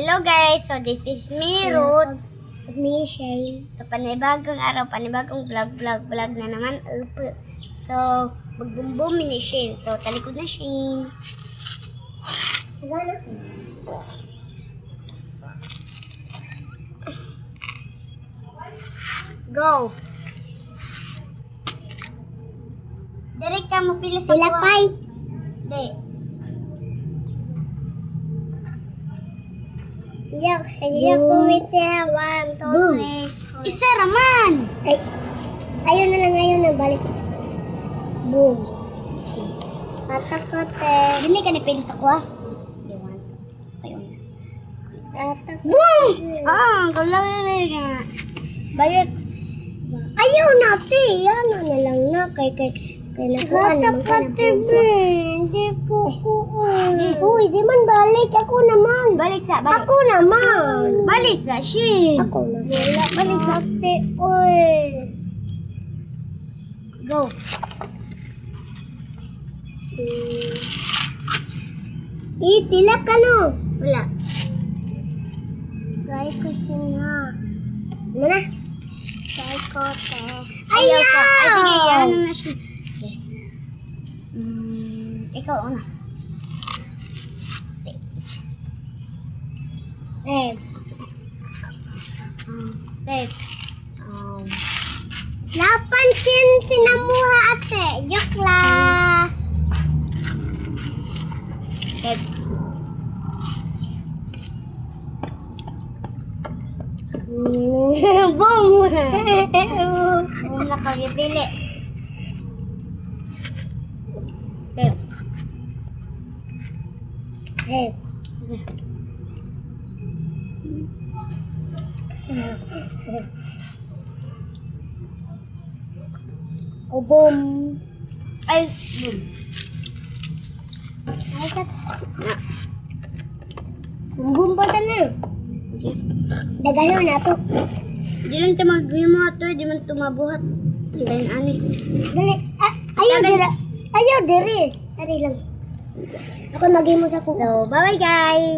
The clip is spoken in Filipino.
Hello guys, so this is me, Ruth. At me, Shay. So panibagong araw, panibagong vlog na naman. Upo. So, magbumbum ni Shane. So, talikod na Shane. Gana. Go! Direk ka mo pila sa Pilapay. Di. Iyak kumite. 1, 2, 3. Isa raman! Ay, ayun na lang ngayon na balik. Boom. Patakote. Dili ka ni pila sa kuha? Di, 1, 2. Ayun na. Patakote. Boom! Ah, galang nga. Balik. Ayaw natin. Yan na lang na. Kay nakuha naman ka na po. Hindi po ko. Uy, di man balik. Ako naman. Balik sa, balik. Ako naman. Balik sa, Shane. Ako na. Wala. Balik sa ate. Uy. Go. Tilap ka no. Wala. Gay ko siya. Ano na? Gay ko te. Ayaw sa. Ay, sige, yan na siya. Okay. Ikaw, una. Eh. Tep. Napansin sinamuha ate. Joke la. Tep. Boom. Una ka gipili. Tep. Eh. Oh, boom. Ay, boom. Ay, kat. Boom pa na. Sige. Dagano na to. Di lang tayo mag-green mga to, di man tumabuhat. Sayin ani. Dali. Ayaw dira. Ayaw diri. Dari lang. Ako mag-imo sa kuko. So, bye-bye guys!